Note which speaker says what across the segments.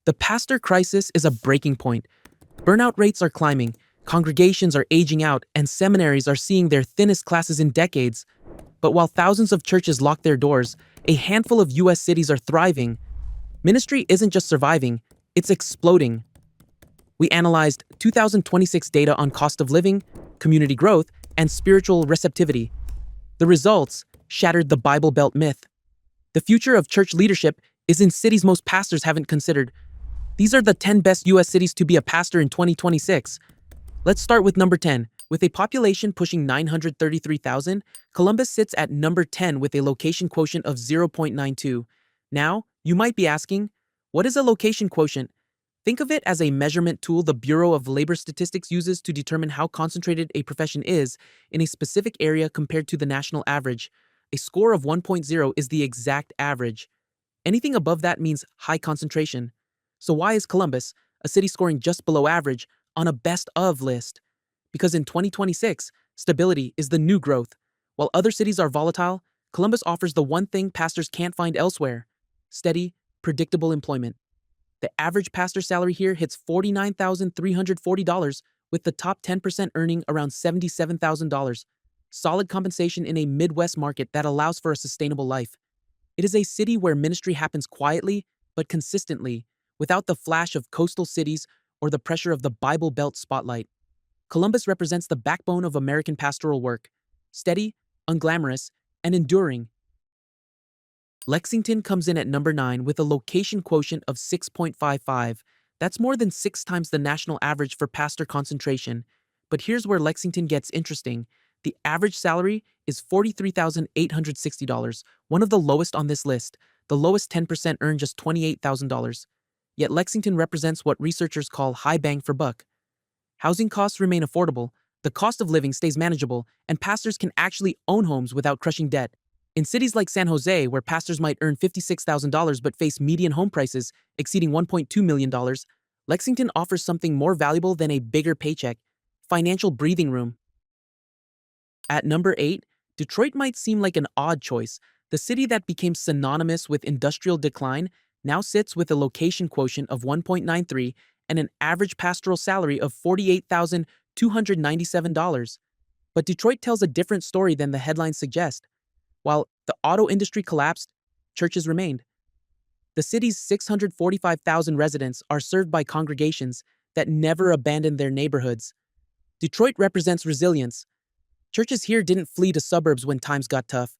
Speaker 1: The pastor crisis is a breaking point. Burnout rates are climbing, congregations are aging out, and seminaries are seeing their thinnest classes in decades. But while thousands of churches lock their doors, a handful of US cities are thriving. Ministry isn't just surviving, it's exploding. We analyzed 2026 data on cost of living, community growth, and spiritual receptivity. The results shattered the Bible Belt myth. The future of church leadership is in cities most pastors haven't considered. These are the 10 best US cities to be a pastor in 2026. Let's start with number 10. With a population pushing 933,000, Columbus sits at number 10 with a location quotient of 0.92. Now, you might be asking, what is a location quotient? Think of it as a measurement tool the Bureau of Labor Statistics uses to determine how concentrated a profession is in a specific area compared to the national average. A score of 1.0 is the exact average. Anything above that means high concentration. So why is Columbus, a city scoring just below average, on a best of list? Because in 2026, stability is the new growth. While other cities are volatile, Columbus offers the one thing pastors can't find elsewhere: steady, predictable employment. The average pastor salary here hits $49,340, with the top 10% earning around $77,000. Solid compensation in a Midwest market that allows for a sustainable life. It is a city where ministry happens quietly, but consistently, without the flash of coastal cities or the pressure of the Bible Belt spotlight. Columbus represents the backbone of American pastoral work: steady, unglamorous, and enduring. Lexington comes in at number 9 with a location quotient of 6.55. That's more than 6 times the national average for pastor concentration. But here's where Lexington gets interesting. The average salary is $43,860, one of the lowest on this list. The lowest 10% earn just $28,000. Yet Lexington represents what researchers call high bang for buck. Housing costs remain affordable, the cost of living stays manageable, and pastors can actually own homes without crushing debt. In cities like San Jose, where pastors might earn $56,000 but face median home prices exceeding $1.2 million, Lexington offers something more valuable than a bigger paycheck: financial breathing room. At number 8, Detroit might seem like an odd choice. The city that became synonymous with industrial decline now sits with a location quotient of 1.93 and an average pastoral salary of $48,297. But Detroit tells a different story than the headlines suggest. While the auto industry collapsed, churches remained. The city's 645,000 residents are served by congregations that never abandoned their neighborhoods. Detroit represents resilience. Churches here didn't flee to suburbs when times got tough.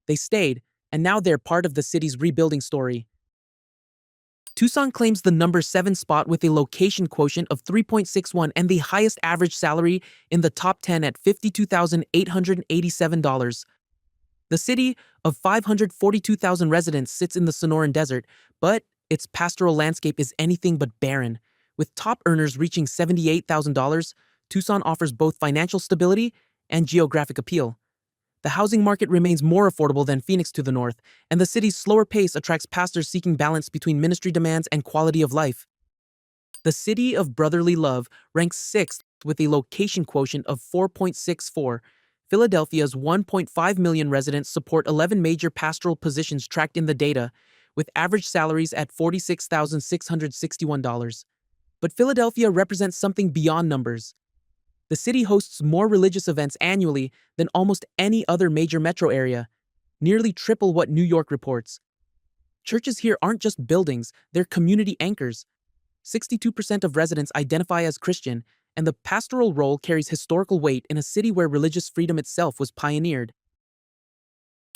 Speaker 1: They stayed, and now they're part of the city's rebuilding story. Tucson claims the number 7 spot with a location quotient of 3.61 and the highest average salary in the top 10 at $52,887. The city of 542,000 residents sits in the Sonoran Desert, but its pastoral landscape is anything but barren. With top earners reaching $78,000, Tucson offers both financial stability and geographic appeal. The housing market remains more affordable than Phoenix to the north, and the city's slower pace attracts pastors seeking balance between ministry demands and quality of life. The city of brotherly love ranks 6th with a location quotient of 4.64. Philadelphia's 1.5 million residents support 11 major pastoral positions tracked in the data, with average salaries at $46,661. But Philadelphia represents something beyond numbers. The city hosts more religious events annually than almost any other major metro area, nearly triple what New York reports. Churches here aren't just buildings, they're community anchors. 62% of residents identify as Christian, and the pastoral role carries historical weight in a city where religious freedom itself was pioneered.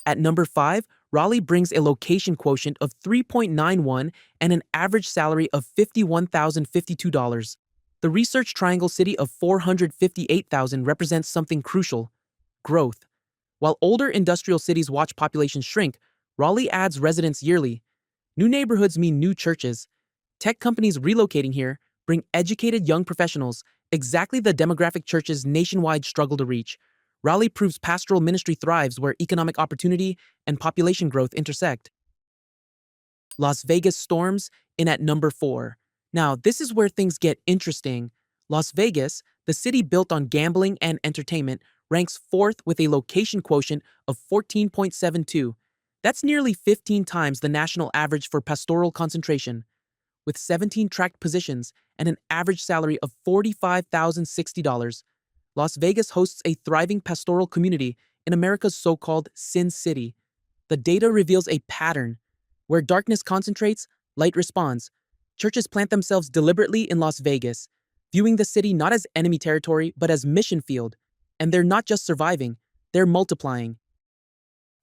Speaker 1: At number 5, Raleigh brings a location quotient of 3.91 and an average salary of $51,052. The Research Triangle city of 458,000 represents something crucial: growth. While older industrial cities watch populations shrink, Raleigh adds residents yearly. New neighborhoods mean new churches. Tech companies relocating here bring educated young professionals, exactly the demographic churches nationwide struggle to reach. Raleigh proves pastoral ministry thrives where economic opportunity and population growth intersect. Las Vegas storms in at number 4. Now, this is where things get interesting. Las Vegas, the city built on gambling and entertainment, ranks 4th with a location quotient of 14.72. That's nearly 15 times the national average for pastoral concentration. with 17 tracked positions and an average salary of $45,060. Las Vegas hosts a thriving pastoral community in America's so-called Sin City. The data reveals a pattern. Where darkness concentrates, light responds. Churches plant themselves deliberately in Las Vegas, viewing the city not as enemy territory but as mission field. And they're not just surviving, they're multiplying.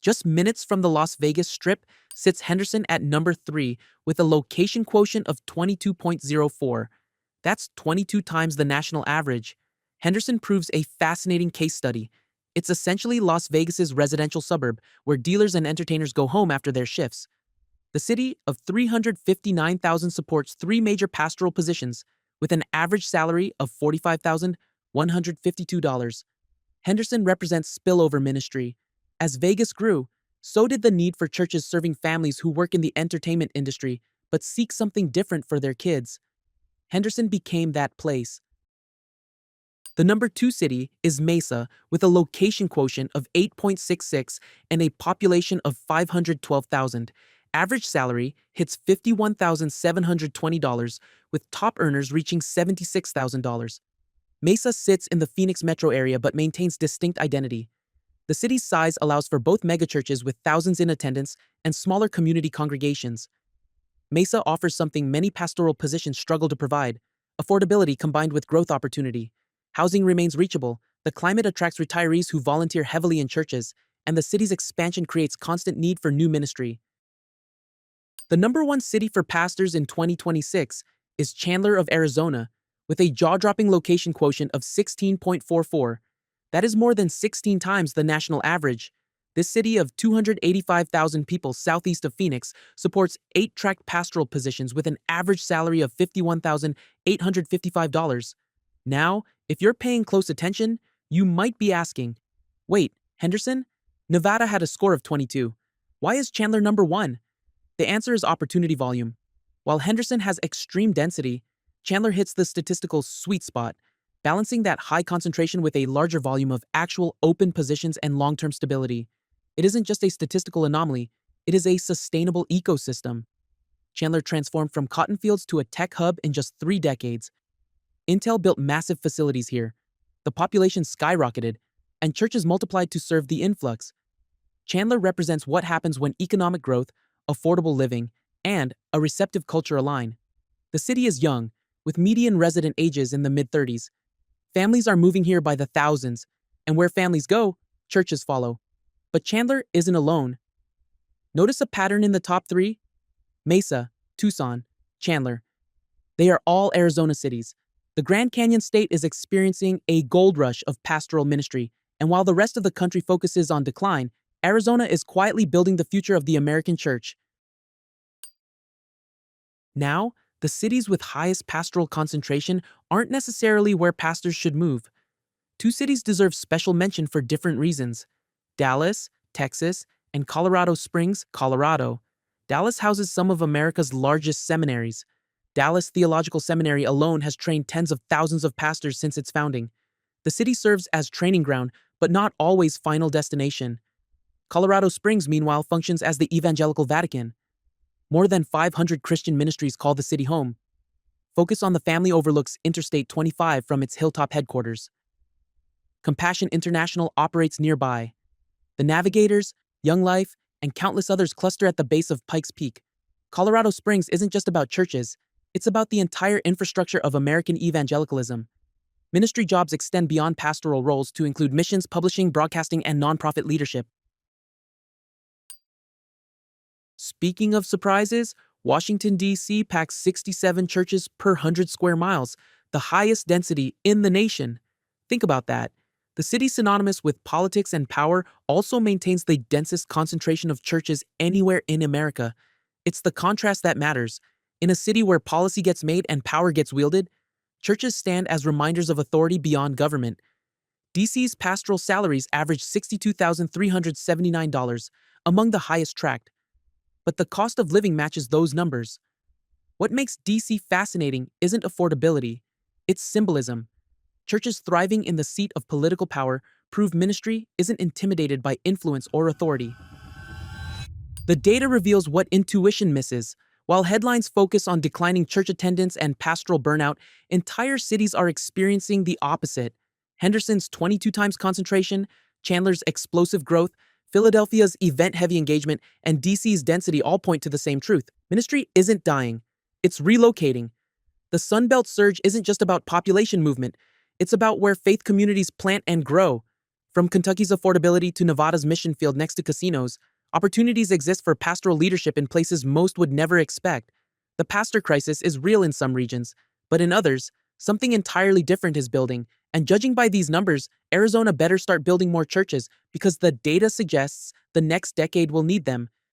Speaker 1: Just minutes from the Las Vegas Strip sits Henderson at number 3 with a location quotient of 22.04. That's 22 times the national average. Henderson proves a fascinating case study. It's essentially Las Vegas's residential suburb where dealers and entertainers go home after their shifts. The city of 359,000 supports 3 major pastoral positions with an average salary of $45,152. Henderson represents spillover ministry. As Vegas grew, so did the need for churches serving families who work in the entertainment industry but seek something different for their kids. Henderson became that place. The number 2 city is Mesa, with a location quotient of 8.66 and a population of 512,000. Average salary hits $51,720, with top earners reaching $76,000. Mesa sits in the Phoenix metro area but maintains distinct identity. The city's size allows for both megachurches with thousands in attendance and smaller community congregations. Mesa offers something many pastoral positions struggle to provide: affordability combined with growth opportunity. Housing remains reachable, the climate attracts retirees who volunteer heavily in churches, and the city's expansion creates constant need for new ministry. The number 1 city for pastors in 2026 is Chandler of Arizona, with a jaw-dropping location quotient of 16.44. That is more than 16 times the national average. This city of 285,000 people southeast of Phoenix supports 8 tracked pastoral positions with an average salary of $51,855. Now, if you're paying close attention, you might be asking, wait, Henderson? Nevada had a score of 22. Why is Chandler number 1? The answer is opportunity volume. While Henderson has extreme density, Chandler hits the statistical sweet spot, balancing that high concentration with a larger volume of actual open positions and long-term stability. It isn't just a statistical anomaly, it is a sustainable ecosystem. Chandler transformed from cotton fields to a tech hub in just 3 decades. Intel built massive facilities here. The population skyrocketed, and churches multiplied to serve the influx. Chandler represents what happens when economic growth, affordable living, and a receptive culture align. The city is young, with median resident ages in the mid-30s. Families are moving here by the thousands, and where families go, churches follow. But Chandler isn't alone. Notice a pattern in the top 3? Mesa, Tucson, Chandler. They are all Arizona cities. The Grand Canyon State is experiencing a gold rush of pastoral ministry, and while the rest of the country focuses on decline, Arizona is quietly building the future of the American church. Now, the cities with highest pastoral concentration aren't necessarily where pastors should move. 2 cities deserve special mention for different reasons: Dallas, Texas, and Colorado Springs, Colorado. Dallas houses some of America's largest seminaries. Dallas Theological Seminary alone has trained tens of thousands of pastors since its founding. The city serves as training ground, but not always final destination. Colorado Springs, meanwhile, functions as the Evangelical Vatican. More than 500 Christian ministries call the city home. Focus on the Family overlooks Interstate 25 from its hilltop headquarters. Compassion International operates nearby. The Navigators, Young Life, and countless others cluster at the base of Pikes Peak. Colorado Springs isn't just about churches, it's about the entire infrastructure of American evangelicalism. Ministry jobs extend beyond pastoral roles to include missions, publishing, broadcasting, and nonprofit leadership. Speaking of surprises, Washington, D.C. packs 67 churches per 100 square miles, the highest density in the nation. Think about that. The city synonymous with politics and power also maintains the densest concentration of churches anywhere in America. It's the contrast that matters. In a city where policy gets made and power gets wielded, churches stand as reminders of authority beyond government. DC's pastoral salaries average $62,379, among the highest tracked. But the cost of living matches those numbers. What makes DC fascinating isn't affordability, it's symbolism. Churches thriving in the seat of political power prove ministry isn't intimidated by influence or authority. The data reveals what intuition misses. While headlines focus on declining church attendance and pastoral burnout, entire cities are experiencing the opposite. Henderson's 22 times concentration, Chandler's explosive growth, Philadelphia's event-heavy engagement, and DC's density all point to the same truth. Ministry isn't dying, it's relocating. The Sunbelt surge isn't just about population movement, it's about where faith communities plant and grow. From Kentucky's affordability to Nevada's mission field next to casinos, opportunities exist for pastoral leadership in places most would never expect. The pastor crisis is real in some regions, but in others, something entirely different is building. And judging by these numbers, Arizona better start building more churches because the data suggests the next decade will need them.